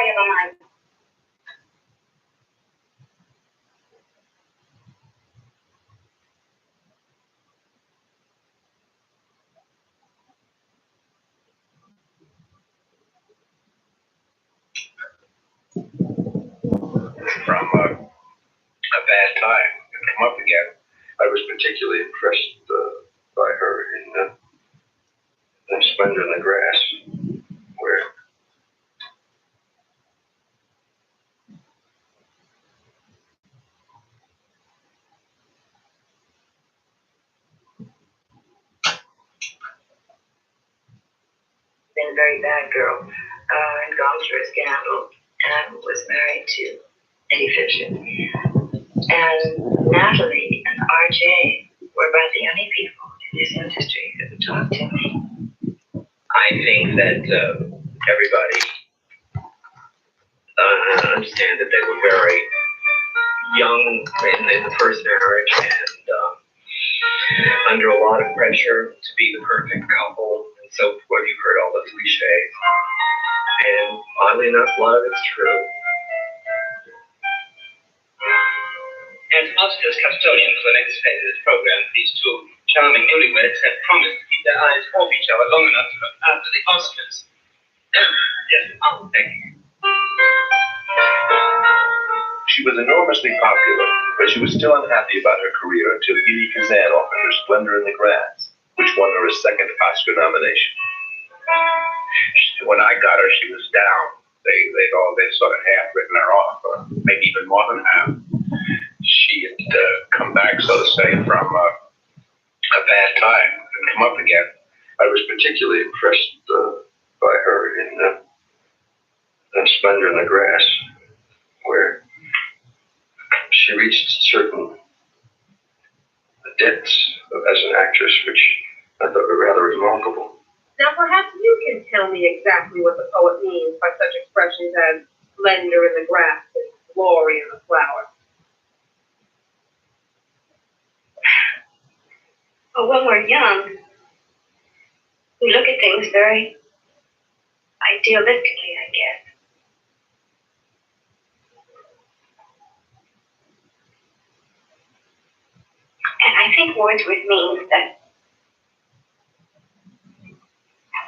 have a mind. From a bad time and come up again. I was particularly impressed by her in Splendor in the Grass, where Been a very bad girl and gone through a scandal, and was married to Eddie Fisher. And Natalie and RJ were about the only people in this industry that would talk to me. I think that everybody understand that they were very young in the first marriage and under a lot of pressure to be the perfect couple and so forth. You've heard all the cliches. And oddly enough, a lot of it's true. As Oscar's custodian for the next phase of this program, these two charming newlyweds have promised to keep their eyes off each other long enough to look after the Oscars. Yes, oh, thank you. She was enormously popular, but she was still unhappy about her career until Edie Kazan offered her Splendor in the Grass, which won her a second Oscar nomination. When I got her, she was down. They'd sort of half written her off, or maybe even more than half. She had come back, so to say, from a bad time and come up again. I was particularly impressed by her in Splendor in the Grass, where she reached certain depths as an actress, which I thought were rather remarkable. Now, perhaps you can tell me exactly what the poet means by such expressions as splendor in the grass and glory in the flower. Well, when we're young, we look at things very idealistically, I guess. And I think Wordsworth means that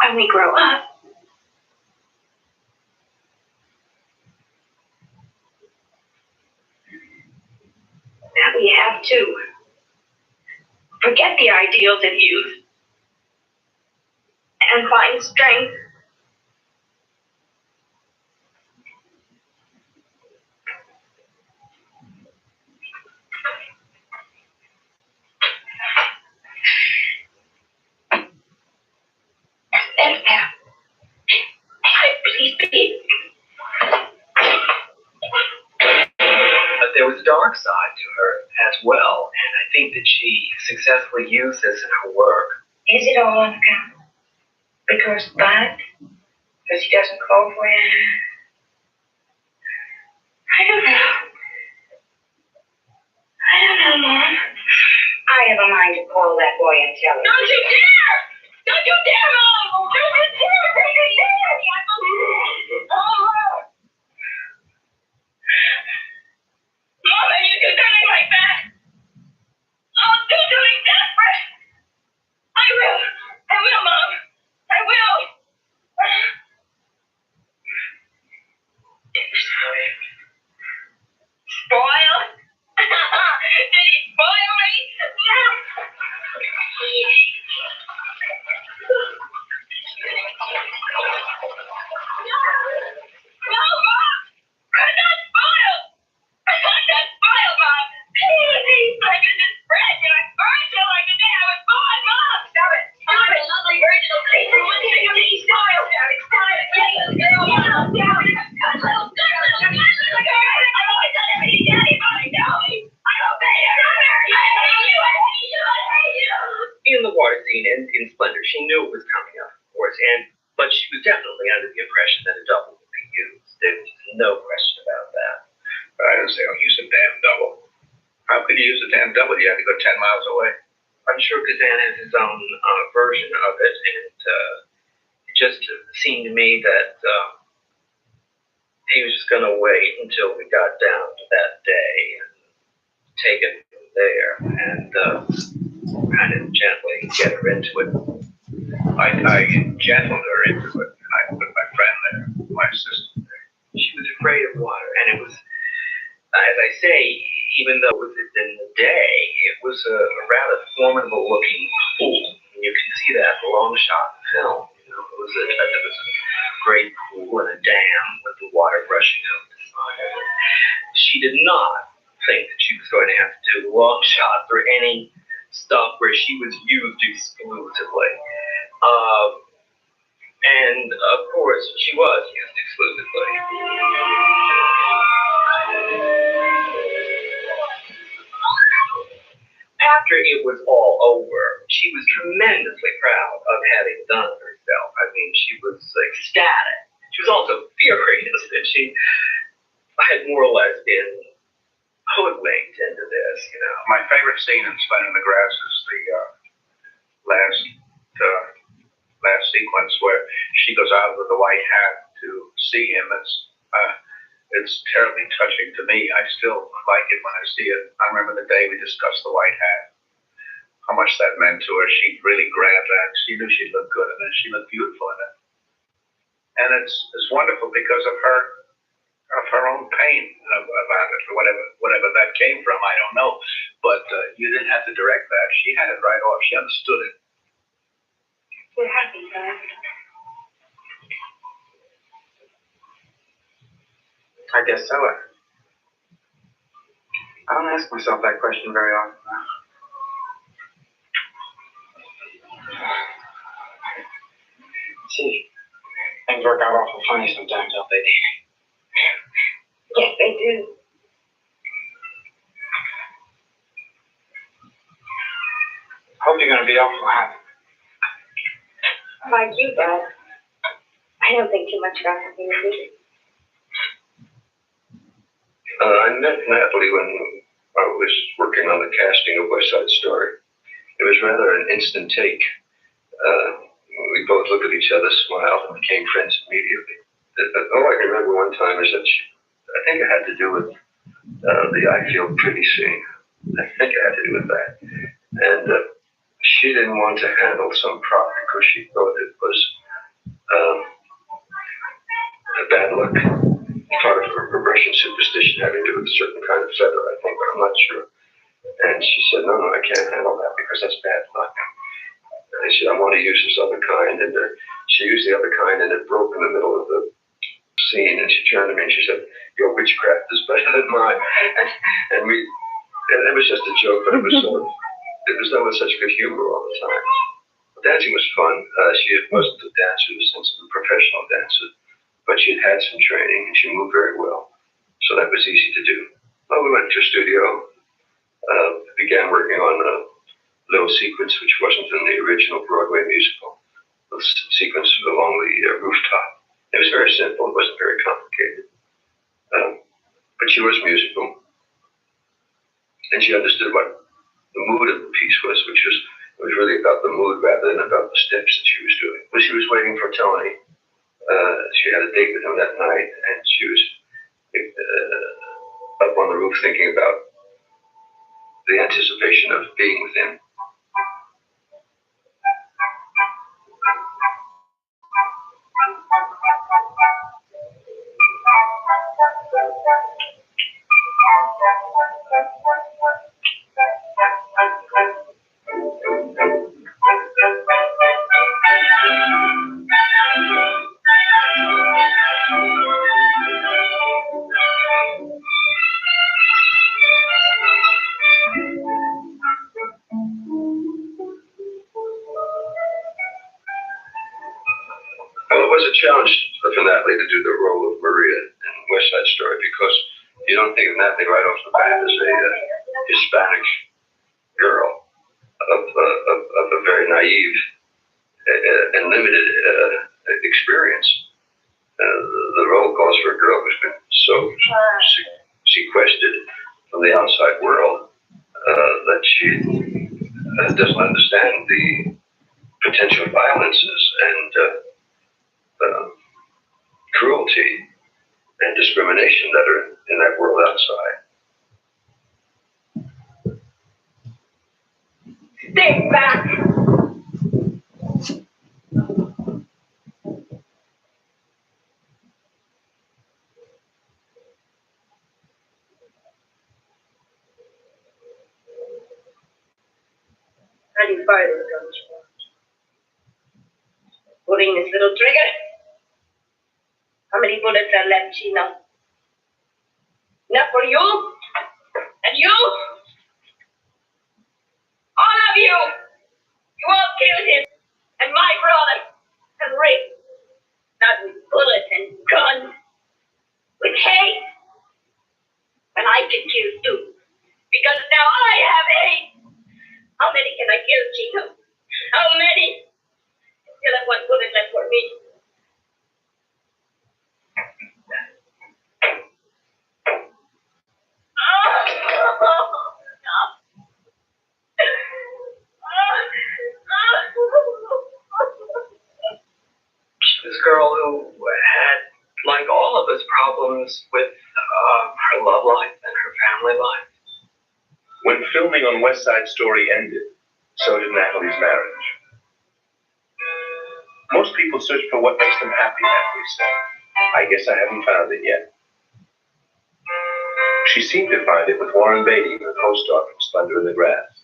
when we grow up, that we have to forget the ideals of youth and find strength There was a dark side to her as well, and I think that she successfully used this in her work. Is it all on account? Because bad? Because he doesn't call for you? I don't know, Mom. I have a mind to call that boy and tell him. Don't you dare! Don't you dare, Mom! Don't you dare! Don't you dare! Mama, you do something like that! I'll do something desperate! I will, Mom! I will! Spoil? Did he spoil me? No, Mom! I'm not spoiled! I'm not spoiled, Mom! I can just spread and I burned you like the day I was born, Mom! Stop it! I'm a lovely virginal creature. One thing you need spoiled! Stop it! Girl, down! Good little girl! I've always done everything Daddy wanted to tell me! I obey her! I hate you! I hate you! I hate you! In the water scene in Splendor, she knew it was coming up, of course, but she was definitely under the impression that a double would be used. There was no question about that. I didn't say I'll use a damn double. How could you use a damn double? You had to go 10 miles away. I'm sure Kazan has his own version of it, and it just seemed to me that was going to wait until we got down to that day and take it from there and kind of gently get her into it. I gentled her into it, and I put my friend there, my assistant there. She was afraid of water, and it was, as I say, even though it was in the day, it was a rather formidable looking pool. And you can see that in the long shot film. You know, it was a great pool and a dam with the water rushing out the side. She did not think that she was going to have to do long shots or any stuff where she was used exclusively. And of course, she was used exclusively. After it was all over, she was tremendously proud of having done it herself. I mean, she was ecstatic. She was also furious that she had more or less been hoodwinked into this, you know. My favorite scene in Sven in the Grass is the last sequence where she goes out with the white hat to see him. It's terribly touching to me. I still like it when I see it. I remember the day we discussed the white hat, how much that meant to her. She really grabbed that. She knew she'd look good in it. She looked beautiful in it. And it's wonderful because of her own pain about it, or whatever that came from. I don't know. But you didn't have to direct that. She had it right off. She understood it. We're happy, guys. I guess so. I don't ask myself that question very often now. See, things work out awful funny sometimes, don't they? Yes, they do. I hope you're going to be awful happy. Like you, Dad. I don't think too much about having a baby. I met Natalie when I was working on the casting of West Side Story. It was rather an instant take. We both looked at each other, smiled, and became friends immediately. All I can remember one time is that I think it had to do with the I Feel Pretty scene. I think it had to do with that. And she didn't want to handle some prop because she thought it was a bad luck. Part of her Russian superstition having to do with a certain kind of feather, I think, but I'm not sure. And she said, no, I can't handle that because that's bad luck. And I said, I want to use this other kind. And she used the other kind and it broke in the middle of the scene. And she turned to me and she said, your witchcraft is better than mine. And it was just a joke, but it was done with such good humor all the time. Dancing was fun. She wasn't a dancer in the sense of a professional dancer, but she had some training and she moved very well. So that was easy to do. Well, we went to a studio, began working on a little sequence which wasn't in the original Broadway musical, a sequence along the rooftop. It was very simple, it wasn't very complicated. But she was musical. And she understood what the mood of the piece was, which was really about the mood rather than about the steps that she was doing. When she was waiting for Tony, she had a date with him that night, and she was up on the roof thinking about the anticipation of being with him. Well, it was a challenge for Natalie to do the role of Maria in West Side Story because you don't think of Natalie right off the bat as a Hispanic girl of a very naive and limited experience. The role calls for a girl who's been so sequestered from the outside world that she doesn't understand the potential violences and cruelty and discrimination that are in that world outside. Stay back! How do you fire the gun? Pulling this little trigger. How many bullets are left, Chino? Enough for you? And you? All of you! You all killed him! And my brother! And raped! Not with bullets and guns! With hate! And I can kill too. Because now I have hate! How many can I kill, Chino? How many? Still have one bullet left for me. This girl who had, like all of us, problems with her love life and her family life. When filming on West Side Story ended, so did Natalie's marriage. Most people search for what makes them happy, Natalie said. I guess I haven't found it yet. She seemed to find it with Warren Beatty in the co-star from Splendor in the Grass.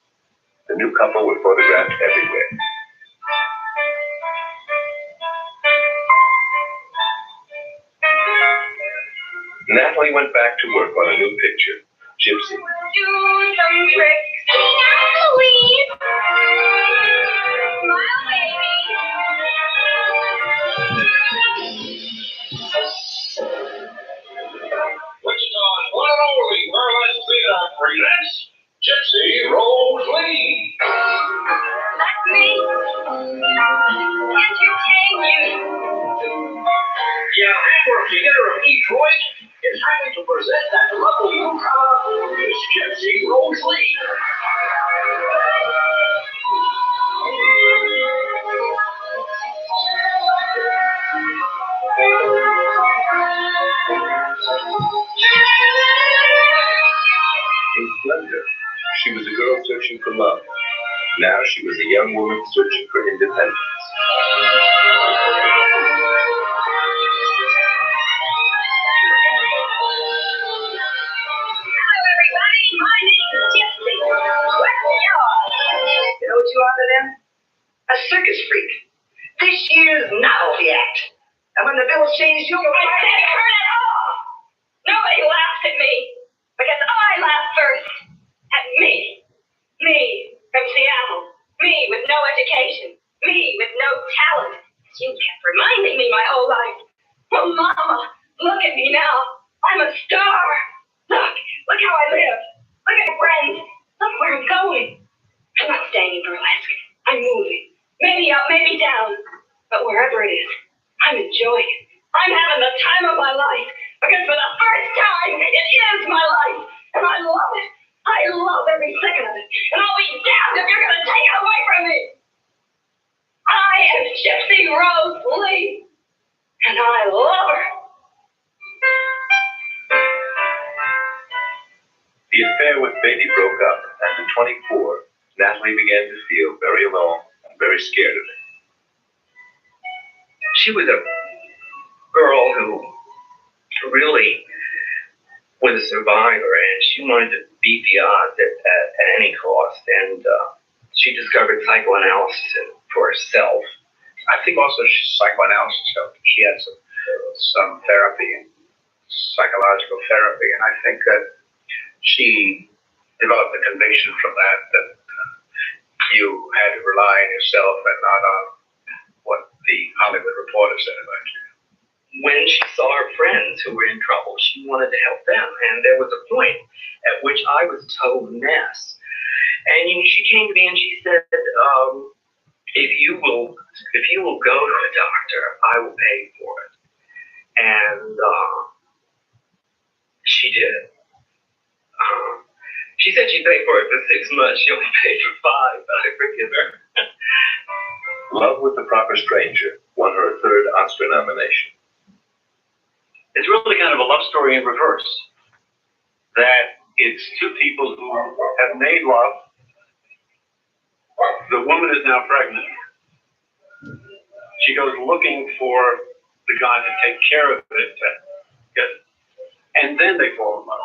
The new couple were photographed everywhere. Natalie went back to work on a new picture, Gypsy. Do some tricks. Natalie! Smile, baby. Wichita one and only Burlesque Theater presents Gypsy Rose Lee. Let me entertain you. Yeah, Hamburg Theater of Detroit is happy to present that lovely newcomer, Miss Gypsy Rose Lee. In Splendor, she was a girl searching for love. Now she was a young woman searching for independence. Hello, everybody. My name is Gypsy. What's yours? You know what you are to them? A circus freak. This year's novelty act. And when the bill changes, you'll go I right said turn it off! Nobody laughs at me. Because I laugh first. At me. Me from Seattle. Me with no education. Me with no talent. You kept reminding me my whole life. Oh, Mama, look at me now. I'm a star. Look how I live. Look at my friends. Look where I'm going. I'm not staying in burlesque. I'm moving. Maybe up, maybe down. But wherever it is, I'm enjoying it. I'm having the time of my life. Because for the first time, it is my life. And I love it. I love every second of it. And I'll be damned if you're going to take it away from me. I am Gypsy Rose Lee. And I love her. The affair with Beatty broke up, and at 24, Natalie began to feel very alone and very scared of it. She was a girl who really was a survivor, and she wanted to beat the odds at any cost. And she discovered psychoanalysis for herself. I think also psychoanalysis helped. She had some therapy, psychological therapy, and I think that she developed a conviction from that you had to rely on yourself and not on what the Hollywood reporter said about you. When she saw her friends who were in trouble, she wanted to help them. And there was a point at which I was a total mess. And she came to me and she said, if you will go to a doctor, I will pay for it. And she did. She said she'd pay for it for 6 months. She only paid for 5, but I forgive her. Love with the Proper Stranger won her a 3rd Oscar nomination. It's really kind of of a love story in reverse. That it's two people who have made love. The woman is now pregnant. She goes looking for the guy to take care of it, and then they fall in love.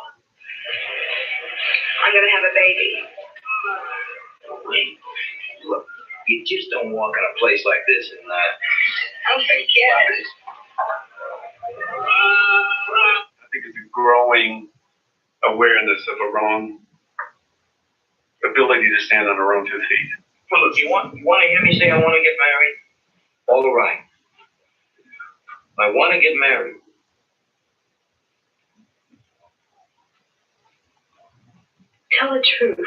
I'm gonna have a baby. Look, you just don't walk in a place like this and I'm scared. I think it's a growing awareness of our own ability to stand on our own 2 feet. well, look, you want to hear me say I want to get married? All right. I want to get married. Tell the truth.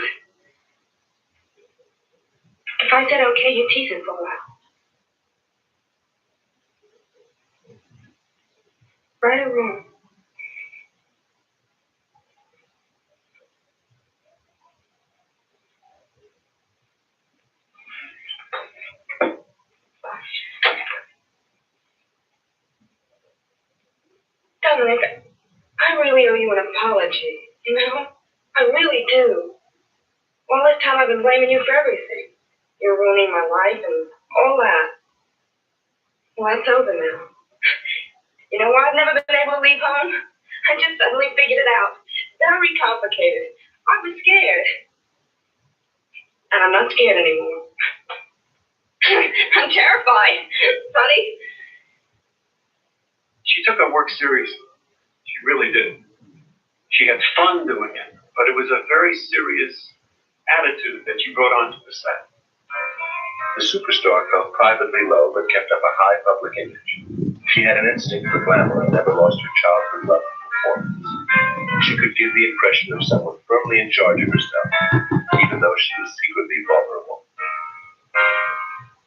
If I said okay, you're teasing for a while. Right or wrong? Dominic, I really owe you an apology. You know? I really do. All this time I've been blaming you for everything. You're ruining my life and all that. Well, that's over now. You know why I've never been able to leave home? I just suddenly figured it out. Very complicated. I was scared. And I'm not scared anymore. I'm terrified. Sonny? She took her work seriously. She really did. She had fun doing it, but it was a very serious attitude that she brought onto the set. The superstar felt privately low but kept up a high public image. She had an instinct for glamour and never lost her childhood love for performance. She could give the impression of someone firmly in charge of herself, even though she was secretly vulnerable.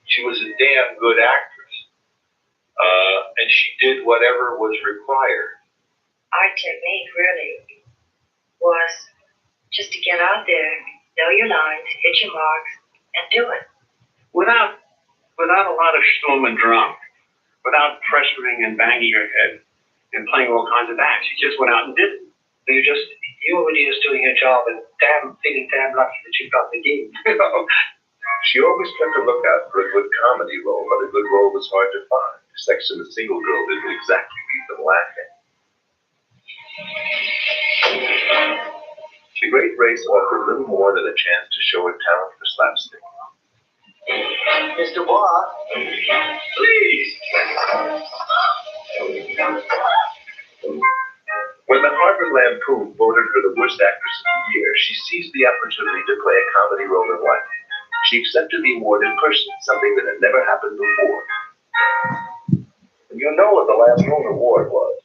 She was a damn good actress, and she did whatever was required. Our technique really was just to get out there, know your lines, hit your marks, and do it. Without a lot of sturm and drang, without pressuring and banging your head and playing all kinds of acts. She just went out and did it. You were just doing your job and feeling damn lucky that you got the gig. She always kept a lookout for a good comedy role, but a good role was hard to find. Sex and the Single Girl didn't exactly leave them lacking. The Great Race offered little more than a chance to show her talent for slapstick. Mr. Boss, Please! When the Harvard Lampoon voted her the worst actress of the year, she seized the opportunity to play a comedy role in life. She accepted the award in person, something that had never happened before. You know what the Lampoon Award was?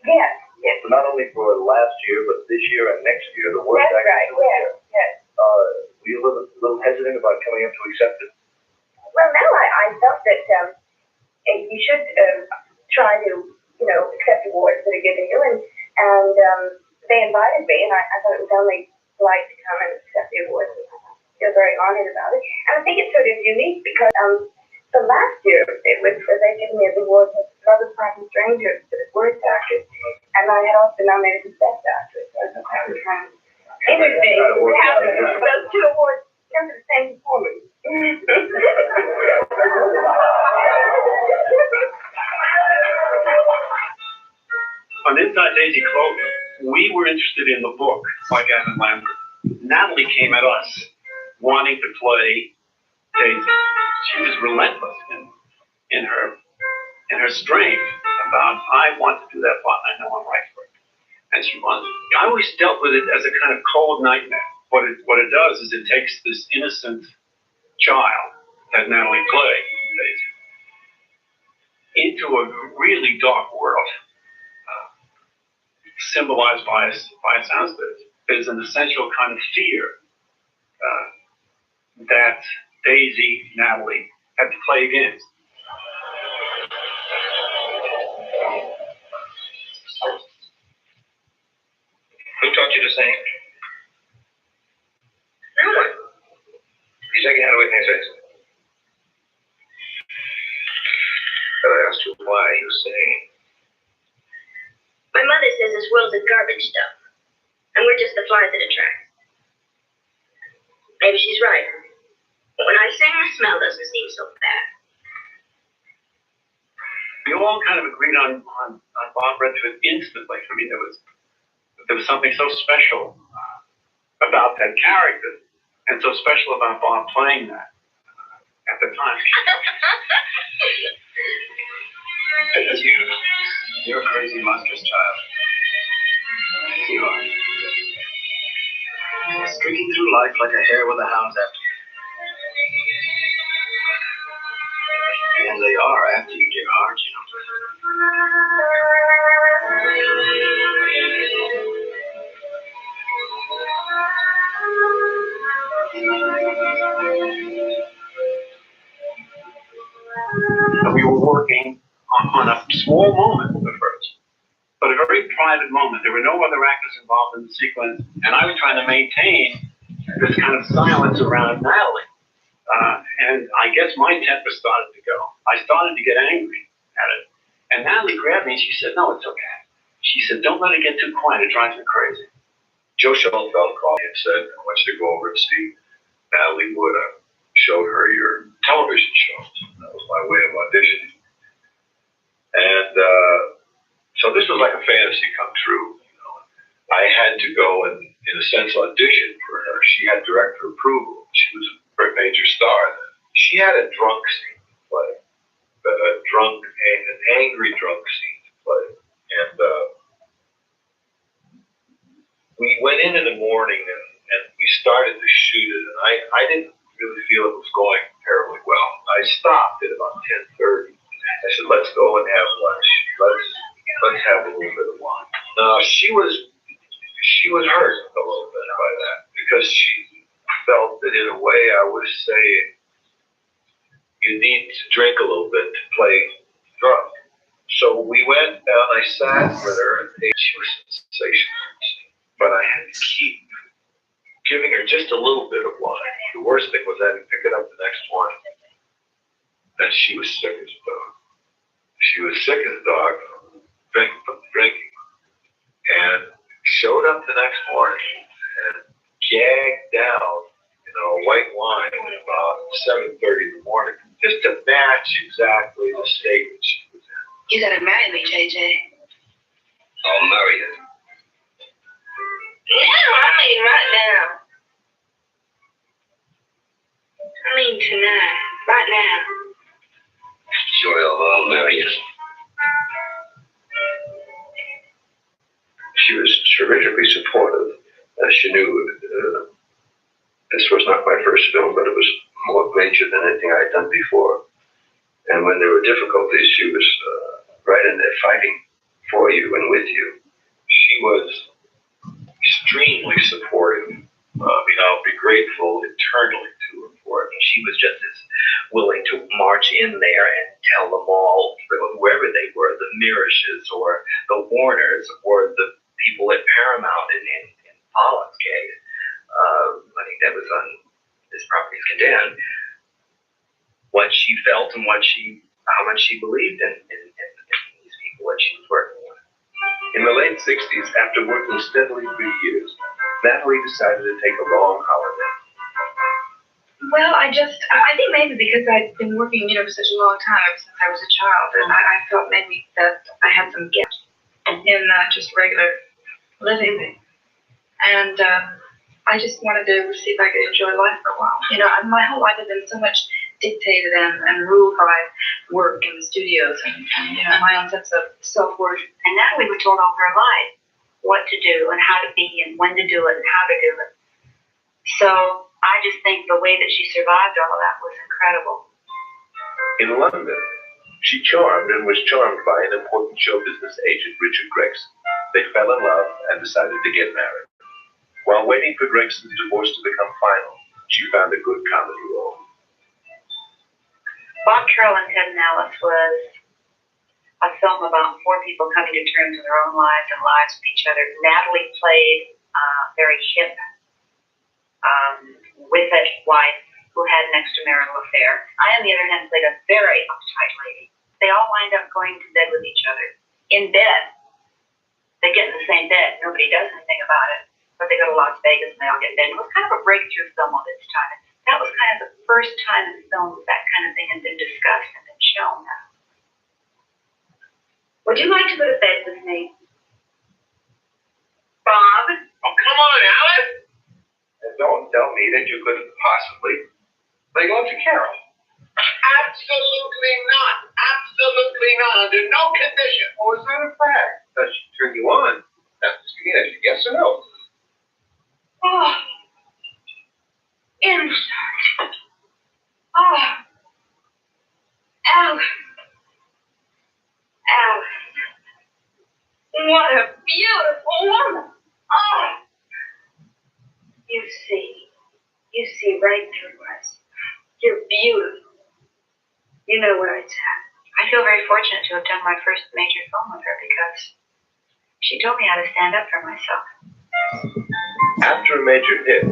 Yes, yes. Not only for last year, but this year and next year, the worst That's actress right, of the year. yes. Were you a little hesitant about coming up to accept it? Well, no, I felt that you should try to, accept awards that are given you, and they invited me, and I thought it was only polite to come and accept the awards. I feel very honored about it, and I think it's sort of unique because the last year it was they gave me the award for Brother Frank Stranger for the worst actress, and I had also nominated for best actress. So I thought that was kind of interesting to have those two awards come to the same performance. On Inside Daisy Clover, we were interested in the book by Gavin Lambert. Natalie came at us wanting to play Daisy. She was relentless in her strength about, I want to do that part, and I know I'm right for it. And she wanted. I always dealt with it as a kind of cold nightmare. What it does is it takes this innocent child that Natalie played, Daisy, into a really dark world. Symbolized by a soundstage. There's an essential kind of fear that Daisy, Natalie, had to play against. who taught you to sing? No one. You sang how to Whitney Houston. I asked you why you sang. My world is garbage stuff, and we're just the flies it attracts. Maybe she's right. But when I sing, her smell doesn't seem so bad. We all kind of agreed on Bob Redford instantly. I mean, there was something so special about that character, and so special about Bob playing that at the time. You're a crazy monstrous child. You are. Streaking through life like a hare with a hound's after you. And they are after you, dear heart, you know. And we were working on a small moment at first, but a very private moment. There were no other actors involved in the sequence, and I was trying to maintain this kind of silence around Natalie. And I guess my temper started to go. I started to get angry at it. And Natalie grabbed me and she said, "No, it's okay." She said, "Don't let it get too quiet. It drives me crazy." Joe Schoenfeld called me and said, "I want you to go over and see Natalie Wood. I showed her your television show." That was my way of auditioning. And so this was like a fantasy come true. You know, I had to go and, in a sense, audition for her. She had director approval. She was a very major star. She had a drunk scene to play, an angry drunk scene to play. And we went in the morning and we started to shoot it. And I didn't really feel it was going terribly well. I stopped at about 10:30. I said, "Let's go and have lunch. Let's have a little bit of wine." No, she was hurt a little bit by that, because she felt that in a way I was saying, you need to drink a little bit to play drunk. So we went down, I sat with her, and she was sensational. But I had to keep giving her just a little bit of wine. The worst thing was I had to pick it up the next morning, and she was sick as a dog. She was sick as a dog from drinking, and showed up the next morning and gagged down, white wine at about 7:30 in the morning, just to match exactly the state that she was in. You gotta marry me, JJ. I'll marry you. No, I mean right now. I mean tonight, right now. Sure, I'll marry you. She was terrifically supportive. She knew this was not my first film, but it was more major than anything I had done before. And when there were difficulties, she was right in there fighting for you and with you. She was extremely supportive. I'll be grateful eternally to her for it. She was just as willing to march in there and tell them all, whoever they were, the Mirishes or the Warners or the people at Paramount in Pollock's case. I think that was on This Property is Condemned. What she felt and how much she believed in these people that she was working with. In the late 60s, after working steadily for years, Natalie decided to take a long holiday. Well, I think maybe because I'd been working, for such a long time, ever since I was a child, and I felt maybe that I had some gifts in just regular living. And I just wanted to see if I could enjoy life for a while. My whole life has been so much dictated and ruled by work in the studios and my own sense of self-worth. And Natalie was told all her life what to do and how to be and when to do it and how to do it. So I just think the way that she survived all of that was incredible. In London, she charmed and was charmed by an important show business agent, Richard Gregson. They fell in love and decided to get married. While waiting for Gregson's divorce to become final, she found a good comedy role. Bob, Carol, and Ted and Alice was a film about four people coming to terms with their own lives and lives with each other. Natalie played a very hip, with-it wife who had an extramarital affair. I, on the other hand, played a very uptight lady. They all wind up going to bed with each other. In bed, they get in the same dead. Nobody does anything about it. But they go to Las Vegas and they all get dead. It was kind of a breakthrough film at its time. That was kind of the first time in film that kind of thing had been discussed and been shown. Would you like to go to bed with me? Bob? Oh, come on, Alice! And don't tell me that you couldn't possibly make love to Carol. Absolutely not. Absolutely not. Under no condition. Oh, is that a fact? Does she turn you on? That's yes or no? Oh. Inside. Oh. Alice. Alice. What a beautiful woman. Oh. You see right through us. You're beautiful. You know where it's at. I feel very fortunate to have done my first major film with her because she told me how to stand up for myself. After a major hit,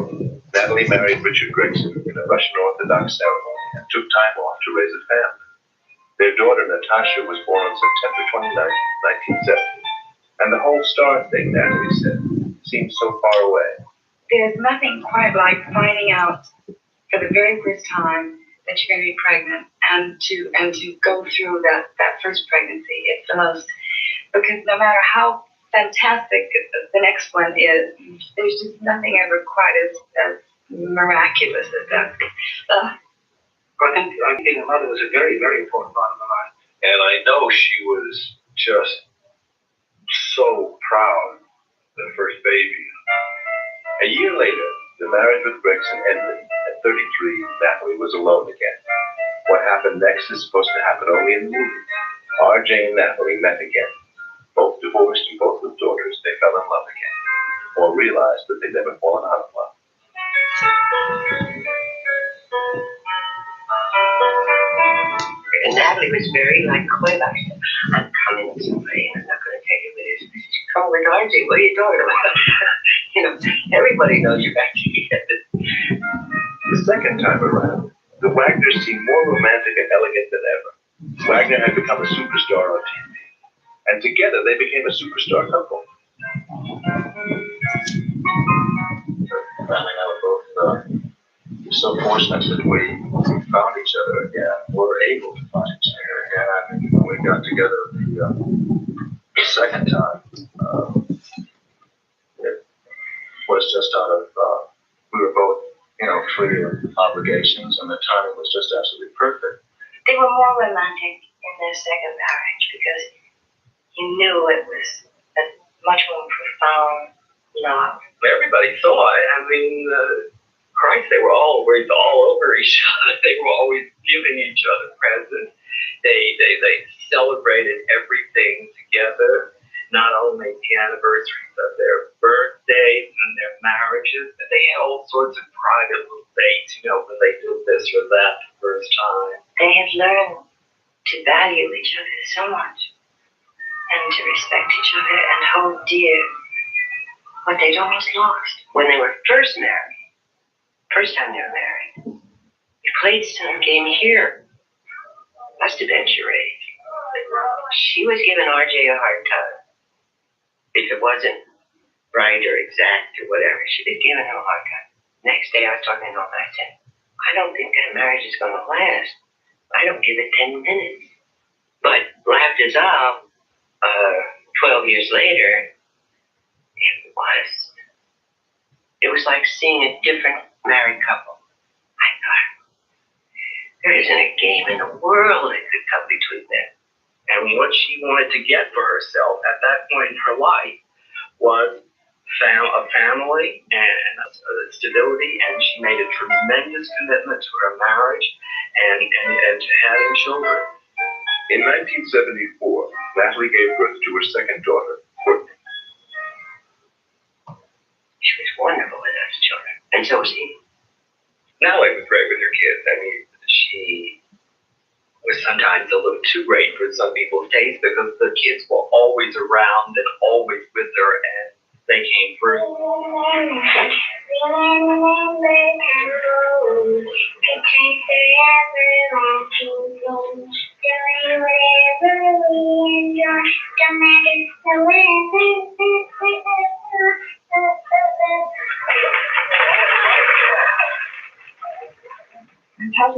Natalie married Richard Gregson in a Russian Orthodox ceremony and took time off to raise a family. Their daughter Natasha was born on September 29, 1970. And the whole star thing, Natalie said, seemed so far away. There's nothing quite like finding out for the very first time that you're going to be pregnant and to go through that first pregnancy. It's the most, because no matter how fantastic the next one is, there's just nothing ever quite as miraculous as that. I think being a mother was a very, very important part of my life. And I know she was just so proud of the first baby. A year later, the marriage with Gregson ended. At 33, Natalie was alone again. What happened next is supposed to happen only in the movie. RJ and Natalie met again. Both divorced and both with daughters, they fell in love again. Or realized that they'd never fallen out of love. And Natalie was very coy about it. I'm coming with somebody and I'm not going to tell you who it is. She called me, RJ, what are you talking about? Everybody knows you're back together. The second time around, the Wagners seemed more romantic and elegant than ever. Wagner had become a superstar on TV. And together they became a superstar couple. Family and I were both so fortunate that we found each other again. Were able to find each other again. And when we got together the second time, it was just out of, we were both, free of obligations, and the timing was just absolutely perfect. They were more romantic in their second marriage because you knew it was a much more profound love. Everybody saw it. I mean, Christ, they were always all over each other. They were always giving each other presents. They celebrated everything together. Not only the anniversaries of their birthdays and their marriages, but they had all sorts of private little dates, when they did this or that the first time. They have learned to value each other so much and to respect each other and hold dear what they'd almost lost. When they were first married, first time they were married, we played some game here. Must have been charades. She was giving RJ a hard time. If it wasn't right or exact or whatever, she'd be giving him a hard time. Next day I was talking to him and I said, I don't think that marriage is going to last. I don't give it 10 minutes. But laughed as all, 12 years later, it was like seeing a different married couple. I thought, there isn't a game in the world that could come between them. And what she wanted to get for herself at that point in her life was a family and stability, and she made a tremendous commitment to her marriage and to having children. In 1974, Natalie gave birth to her second daughter, Courtney. She was wonderful with us children, and so was he. Natalie was great with her kids. I mean, she was sometimes a little too great for some people's taste because the kids were always around and always with her, and they came through.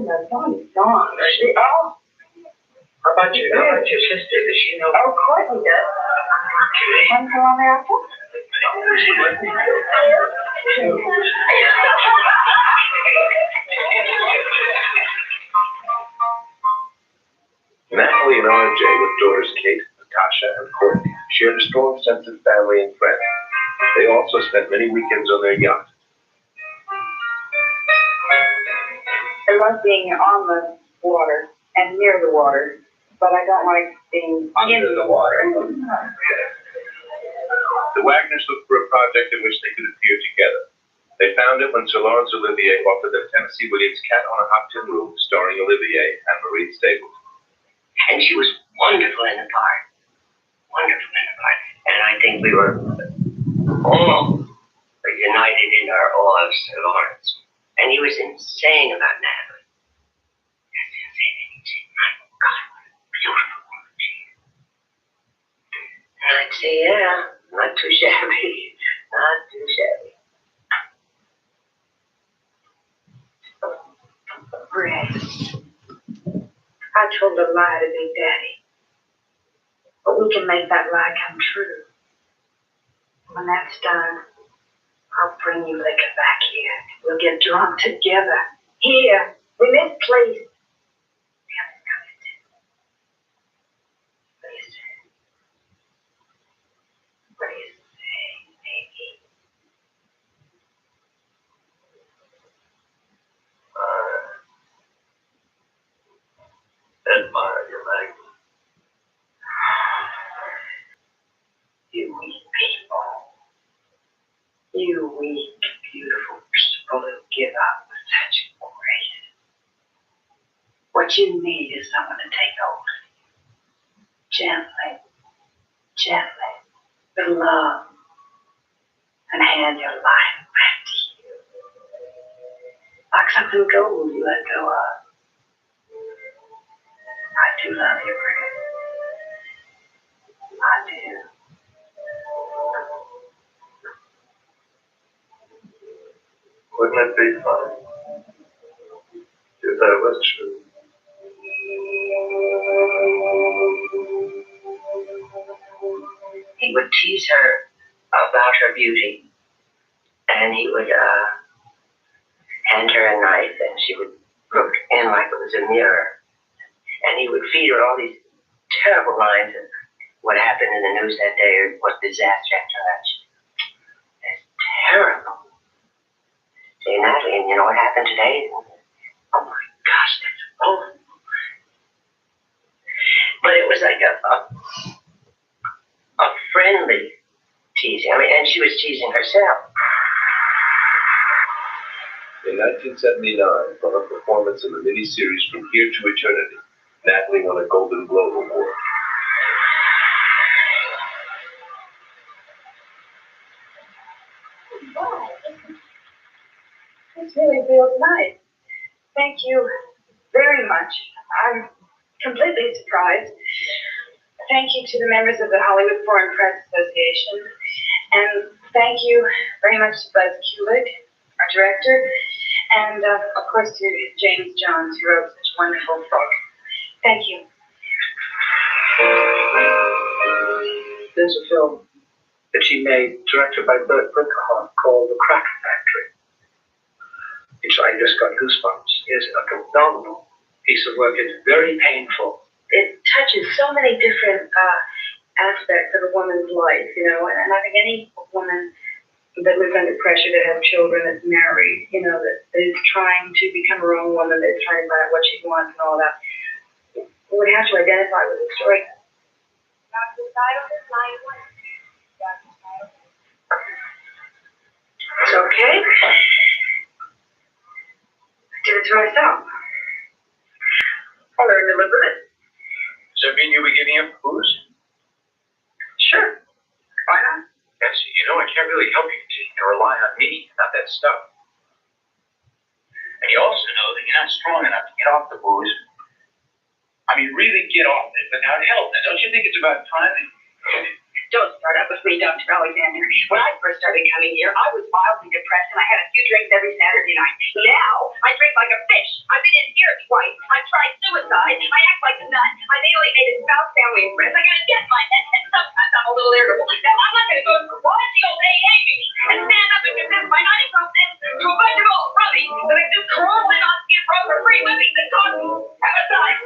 the song. Oh, How about your sister? Does she know? oh, Courtney does. Want to come on there after? Natalie and RJ, with daughters Kate, Natasha, and Courtney, shared a strong sense of family and friends. They also spent many weekends on their yacht. I love being on the water and near the water, but I don't like being in the water. The Wagners looked for a project in which they could appear together. They found it when Sir Laurence Olivier offered them Tennessee Williams' Cat on a Hot Tin Roof, starring Olivier and Marie Staples. And she was wonderful in the part. Wonderful in the part. And I think we were all united in our awe of Sir Laurence. And he was insane about Natalie. My God, what a beautiful woman she is. And I'd say, yeah, not too shabby. Not too shabby. Brett, I told a lie to Big Daddy. But we can make that lie come true. When that's done, I'll bring you liquor back here. We'll get drunk together. Here, in this place. What do you say? What do you say, baby? Admire your language. You weak people. You weak, beautiful people who give up with such grace. What you need is someone to take over. Gently, gently, with love, and hand your life back to you. Like something gold you let go of. I do love you, Brett. I do. Wouldn't it be fun if that was true? He would tease her about her beauty, and he would hand her a knife, and she would look in like it was a mirror, and he would feed her all these terrible lines of what happened in the news that day or what disaster after that. It's terrible. Say, Natalie, and you know what happened today? Oh my gosh, that's awful. But it was like a friendly teasing. I mean, and she was teasing herself. In 1979, for her performance in the miniseries From Here to Eternity, Natalie won a Golden Globe Award. Wow. This really feels nice. Thank you very much. I'm completely surprised. Thank you to the members of the Hollywood Foreign Press Association. And thank you very much to Buzz Kulik, our director, and of course to James Johns, who wrote such a wonderful book. Thank you. There's a film that she made, directed by Burt Brinkerhoff, called The Crack Factory. I just got goosebumps. It's a phenomenal piece of work. It's very painful. It touches so many different aspects of a woman's life, you know, and I think any woman that lives under pressure to have children, that's married, you know, that is trying to become her own woman, that's trying to find out what she wants and all that, would have to identify with the story. It's okay. I did it to myself. I learned to live with it. Does that mean you'll be giving up booze? Sure. Why not? Yes, you know, I can't really help you. You can rely on me, not that stuff. And you also know that you're not strong enough to get off the booze. I mean, really get off it without help. Now, don't you think it's about time that Don't start up with me, Dr. Alexander. When I first started coming here, I was wildly depressed and I had a few drinks every Saturday night. Now, I drink like a fish. I've been in here twice. I've tried suicide. I act like a nut. I've alienated spouse, family, and friends. I gotta get my head, and sometimes I'm a little irritable. Now, I'm not gonna go to a raunchy old AA meeting and stand up and confess my 90% to a bunch of old rummies that I just crawling on Skid Row for free movies that cost me a time.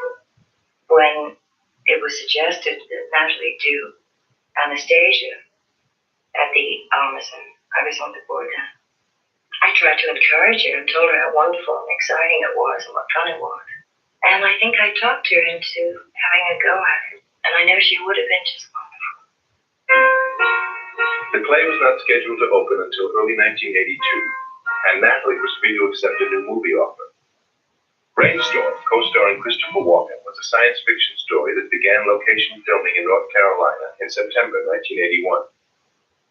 When it was suggested that Natalie do Anastasia at the Almason, I was on the board then. I tried to encourage her and told her how wonderful and exciting it was and what fun it was. And I think I talked her into having a go at it. And I know she would have been just wonderful. The play was not scheduled to open until early 1982, and Natalie was free to accept a new movie offer. Brainstorm, co-starring Christopher Walken, was a science fiction story that began location filming in North Carolina in September 1981.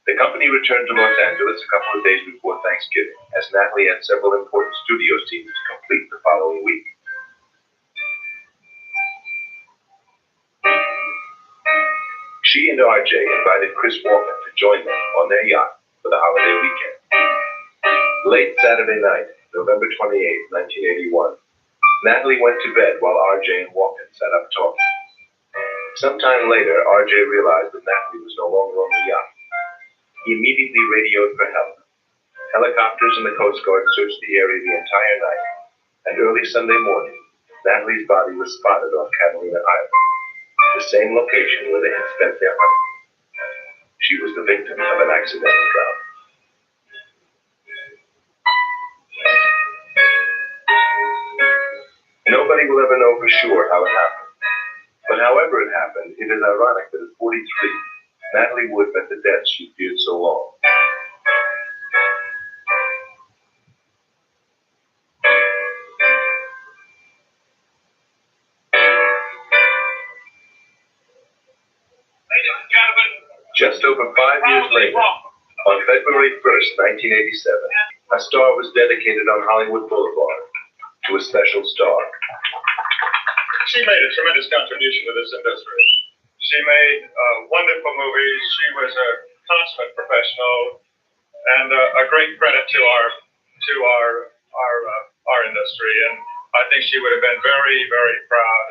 The company returned to Los Angeles a couple of days before Thanksgiving, as Natalie had several important studio scenes to complete the following week. She and RJ invited Chris Walken to join them on their yacht for the holiday weekend. Late Saturday night, November 28, 1981, Natalie went to bed while RJ and Walken sat up talking. Sometime later, RJ realized that Natalie was no longer on the yacht. He immediately radioed for help. Helicopters and the Coast Guard searched the area the entire night, and early Sunday morning, Natalie's body was spotted off Catalina Island, the same location where they had spent their honeymoon. She was the victim of an accidental drowning. Nobody will ever know for sure how it happened. But however it happened, it is ironic that at 43, Natalie Wood met the death she feared so long. Just over 5 years later, on February 1st, 1987, a star was dedicated on Hollywood Boulevard to a special star. She made a tremendous contribution to this industry. She made wonderful movies. She was a consummate professional and a great credit to our industry. And I think she would have been very, very proud.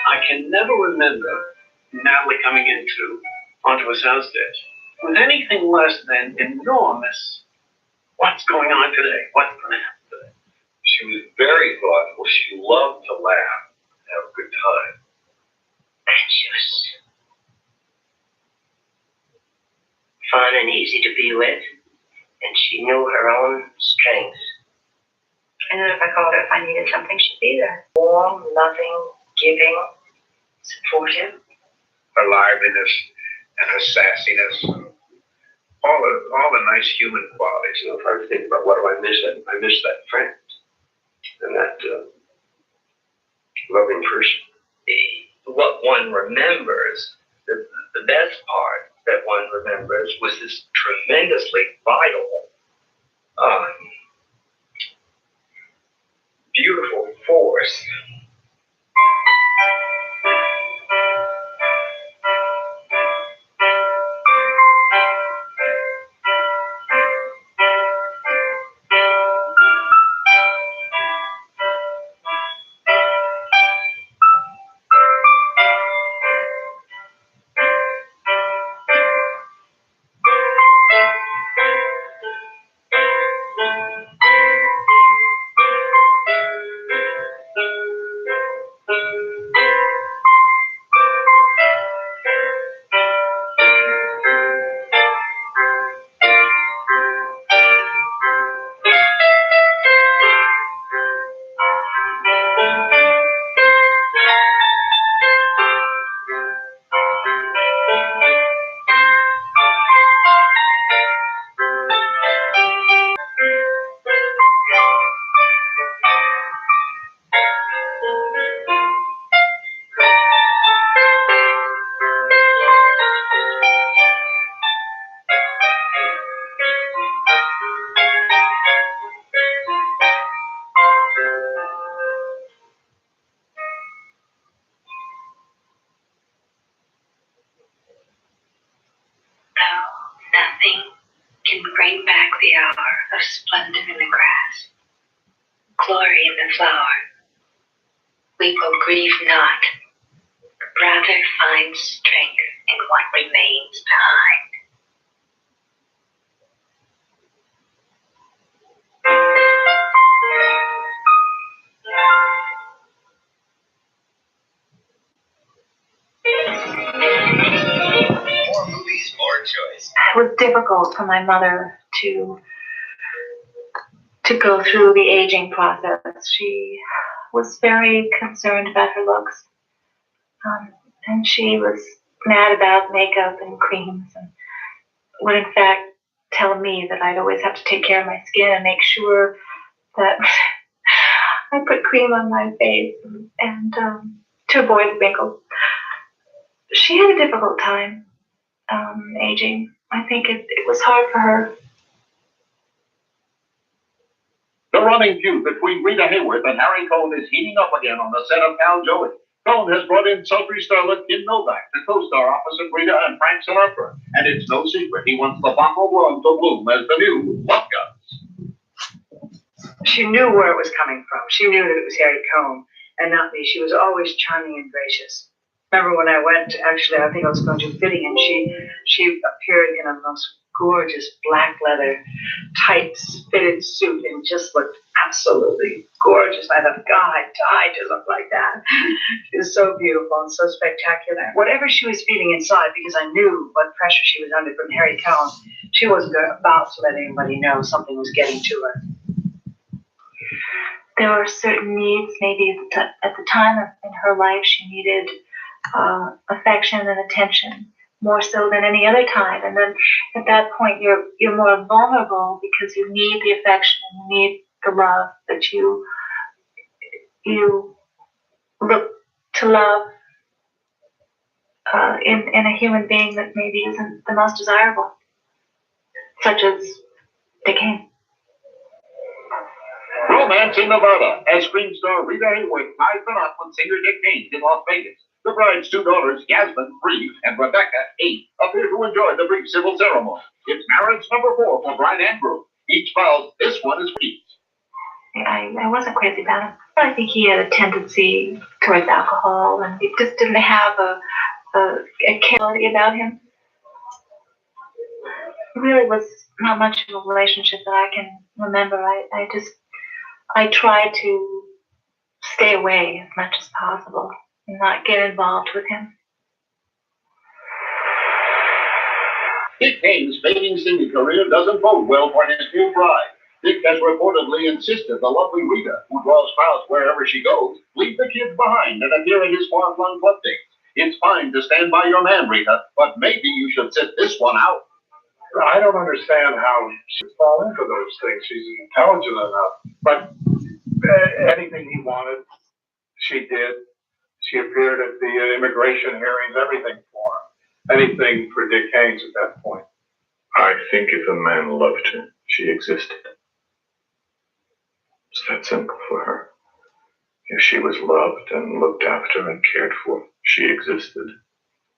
I can never remember Natalie coming onto a soundstage with anything less than enormous, what's going on today? What's going to happen today? She was very thoughtful. She loved to laugh and have a good time. And she was fun and easy to be with. And she knew her own strengths. I knew if I called her, if I needed something, she'd be there. Warm, loving, giving, supportive. Her liveliness and her sassiness, all the nice human qualities. You know, if I were to think about what do I miss, I miss that friend and that loving person. What one remembers, the best part that one remembers was this tremendously vital, beautiful force. hour of splendor in the grass, glory in the flower. We will grieve not, but rather find strength in what remains behind. More movies, more choice. It was difficult for my mother to go through the aging process. She was very concerned about her looks, and she was mad about makeup and creams, and would in fact tell me that I'd always have to take care of my skin and make sure that I put cream on my face and to avoid wrinkles. She had a difficult time aging. I think it was hard for her. The running feud between Rita Hayworth and Harry Cohn is heating up again on the set of Cal Joey. Cohn has brought in sultry starlet Kim Novak to co-star opposite Rita and Frank Sinatra. And it's no secret he wants the Bacco blonde to bloom as the new Love Guns. She knew where it was coming from. She knew that it was Harry Cohn and not me. She was always charming and gracious. Remember when I went, actually, I think I was going to fitting, and she appeared in a most gorgeous black leather, tight fitted suit and just looked absolutely gorgeous. I thought, God, I died to look like that. She was so beautiful and so spectacular. Whatever she was feeling inside, because I knew what pressure she was under from Harry Cohn, she wasn't about to let anybody know something was getting to her. There were certain needs, maybe at the time in her life, she needed affection and attention more so than any other time. And then at that point, you're more vulnerable because you need the affection, you need the love that you look to love in a human being that maybe isn't the most desirable, such as Dick Haynes. Romance in Nevada, as screen star Rita Hayworth ties the knot with singer Dick Haynes in Las Vegas. The bride's two daughters, Yasmin, 3, and Rebecca, 8, appear to enjoy the brief civil ceremony. It's marriage number 4 for bride and groom. Each vows this one is Pete's. I wasn't crazy about him. I think he had a tendency towards alcohol, and he just didn't have a quality about him. It really was not much of a relationship that I can remember. I tried to stay away as much as possible and not get involved with him. Dick Haynes' fading singing career doesn't bode well for his new bride. Dick has reportedly insisted the lovely Rita, who draws crowds wherever she goes, leave the kids behind and appear at his far-flung club dates. It's fine to stand by your man, Rita, but maybe you should sit this one out. I don't understand how she would fall into those things. She's intelligent enough. But anything he wanted, she did. She appeared at the immigration hearings, everything for him. Anything for Dick Haynes at that point. I think if a man loved her, she existed. It's that simple for her. If she was loved and looked after and cared for, she existed.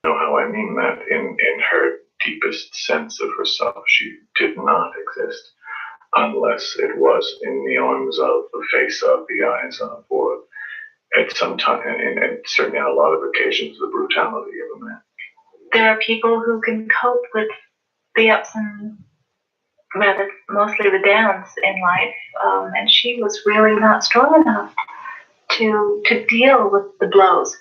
You know how I mean that? In her deepest sense of herself, she did not exist unless it was in the arms of, the face of, the eyes of, or at some time, and certainly on a lot of occasions, the brutality of a man. There are people who can cope with the ups and rather mostly the downs in life, and she was really not strong enough to deal with the blows.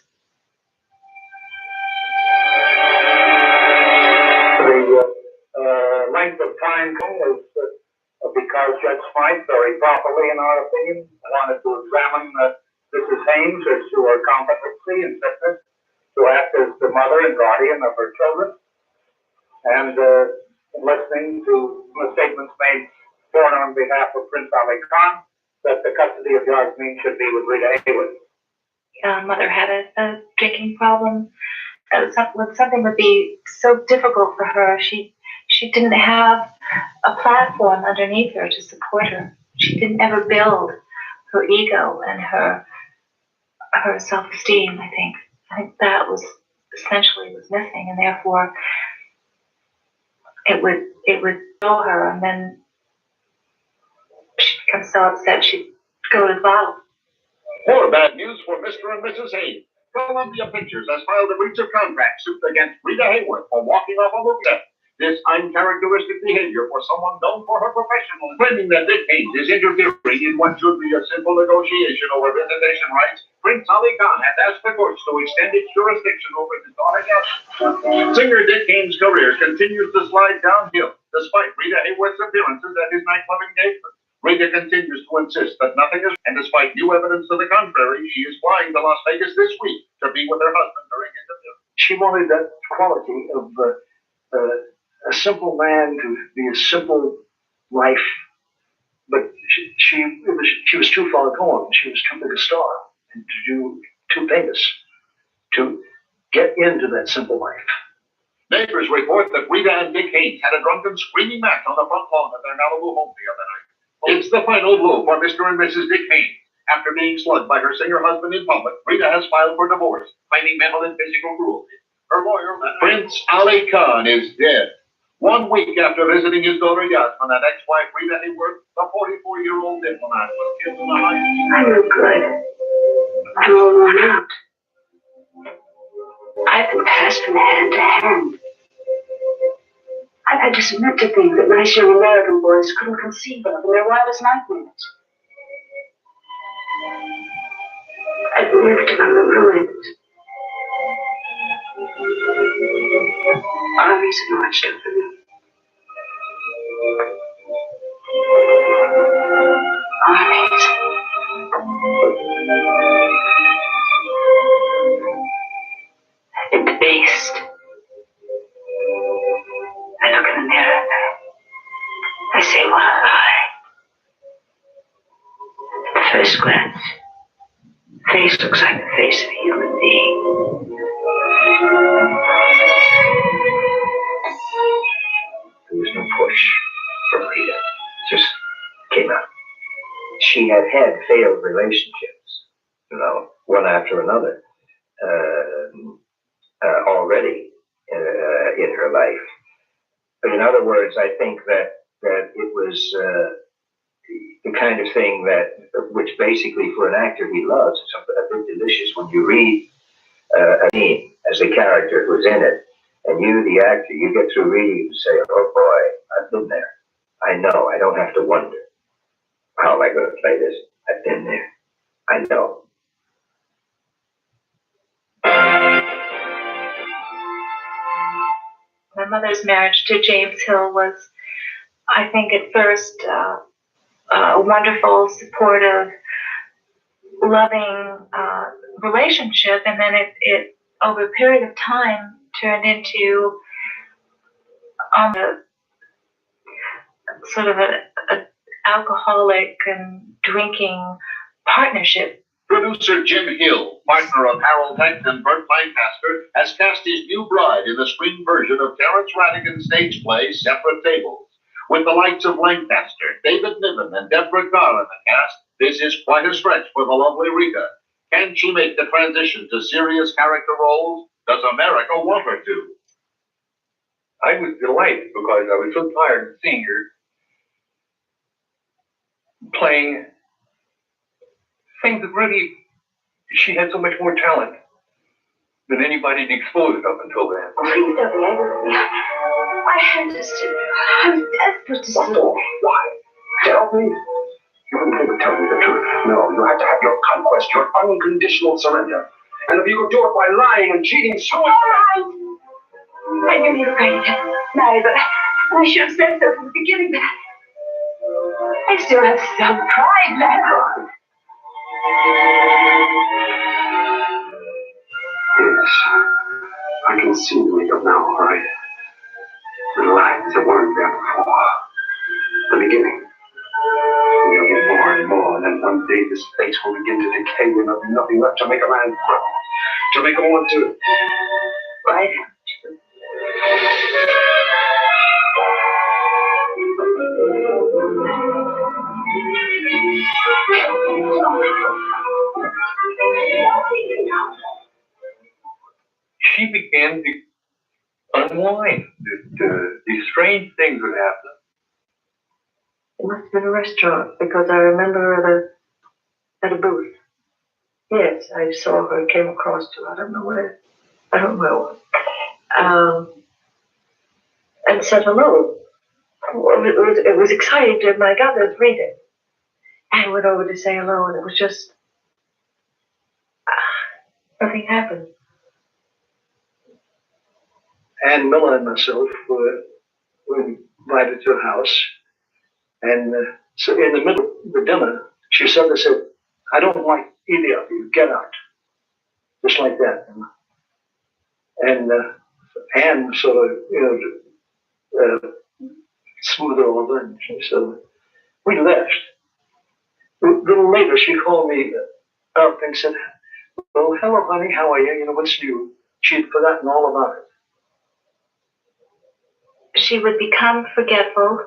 The length of time was because Judge Smythe, very properly in our opinion, wanted to examine Mrs. Haynes as to her competency and fitness to act as the mother and guardian of her children. And listening to the statements made for and on behalf of Prince Ali Khan, that the custody of Yasmin should be with Rita Hayworth. Mother had a drinking problem. Something would be so difficult for her. She didn't have a platform underneath her to support her. She didn't ever build her ego and her self-esteem. I think that was essentially was missing, and therefore it would kill her. And then She becomes so upset she'd go to the bottle. More bad news for Mr. and Mrs. Haynes. Columbia Pictures has filed a breach of contract suit against Rita Hayworth for walking off a movie set. This uncharacteristic behavior for someone known for her professionalism, claiming that Dick Haynes is interfering in what should be a simple negotiation over visitation rights, Prince Ali Khan has asked the courts to extend its jurisdiction over his daughter Yasmin. Singer Dick Haynes' career continues to slide downhill, despite Rita Hayworth's appearances at his nightclub engagement. Rita continues to insist that nothing is, and despite new evidence to the contrary, she is flying to Las Vegas this week to be with her husband during interview. She wanted that quality of a simple man to be a simple life, but she was too far gone. She was too big a star and too famous to get into that simple life. Neighbors report that Rita and Dick Haynes had a drunken screaming match on the front lawn of their Malibu home the other night. It's the final blow for Mr. and Mrs. Dick Haynes. After being slugged by her singer husband in public, Rita has filed for divorce, claiming mental and physical cruelty. Her lawyer, Prince Ali Khan, is dead. 1 week after visiting his daughter Yasmin, and ex-wife Rita Hayworth, the 44-year-old diplomat was killed in the night. I'm no good. I'm all worn out. I've been passed from hand to hand. I just meant to think that nice young American boys couldn't conceive of in their wildest nightmares. I've lived on the ruins. Armies marched over me. Armies. I've been debased. I look in the mirror. I say, what a lie. At the first glance, the face looks like the face of a human being. There was no push from Rita. Just came out. She had had failed relationships, one after another, already in her life. But in other words, I think that it was the kind of thing which basically for an actor he loves. It's a bit delicious when you read a scene as the character who's in it, and you, the actor, you get through reading and say, oh boy, I've been there. I know, I don't have to wonder. How am I going to play this? I've been there. I know. My mother's marriage to James Hill was, I think, at first a wonderful, supportive, loving relationship, and then it over a period of time turned into a sort of a alcoholic and drinking partnership. Producer Jim Hill, partner of Harold Hecht and Burt Lancaster, has cast his new bride in the screen version of Terence Rattigan's stage play Separate Tables. With the lights of Lancaster, David Niven, and Deborah Carr in the cast, this is quite a stretch for the lovely Rita. Can she make the transition to serious character roles? Does America want her to? I was delighted because I was so tired of seeing her playing things that really, she had so much more talent than anybody had exposed up until then. Please don't be angry. I had to see. I'm desperate to see. Why? Tell me. You wouldn't think of telling me the truth. No, you have to have your conquest, your unconditional surrender. And if you could do it by lying and cheating so much. All right. I knew you were going to get married, but I should have said so from the beginning. But I still have some pride left. Yes, I can see the makeup now, all right? The lines that weren't there before. The beginning. There'll be more and more, and then one day this face will begin to decay, and there'll be nothing left to make a man grow. To make him want to. Right. She began to unwind. These strange things would happen. It must have been a restaurant because I remember her at a booth. Yes, I saw her, came across to her. I don't know where. I don't know. And said hello. Well, it was exciting to my God, let's read it. And went over to say hello, and it was just nothing happened. Ann Miller and myself were invited to her house, and so in the middle of the dinner, she suddenly said, "I don't like either of you. Get out." Just like that. And Ann sort of, smoothed her over, and she said, we left. A little later, she called me up and said, "Well, hello, honey, how are you? You know, what's new?" She had forgotten all about it. She would become forgetful.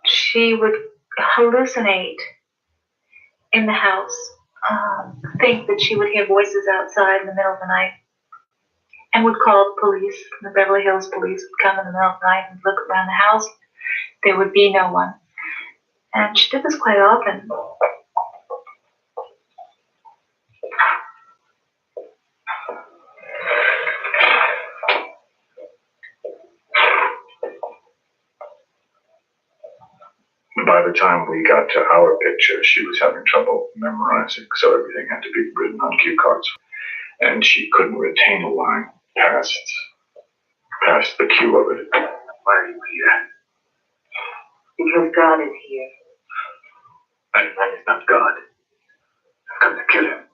She would hallucinate in the house, think that she would hear voices outside in the middle of the night, and would call the police. The Beverly Hills police would come in the middle of the night and look around the house. There would be no one. And she did this quite often. By the time we got to our picture, she was having trouble memorizing, so everything had to be written on cue cards. And she couldn't retain a line past the cue of it. Why are you here? Because God is here. That is not God. I've come to kill him.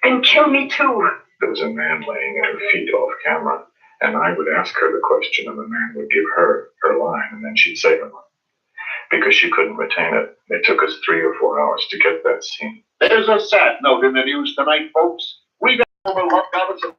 And kill me too. There was a man laying at her feet off camera, and I would ask her the question, and the man would give her her line, and then she'd say her line. Because she couldn't retain it. It took us 3 or 4 hours to get that scene. There's a sad note in the news tonight, folks. We got overlooked Robinson.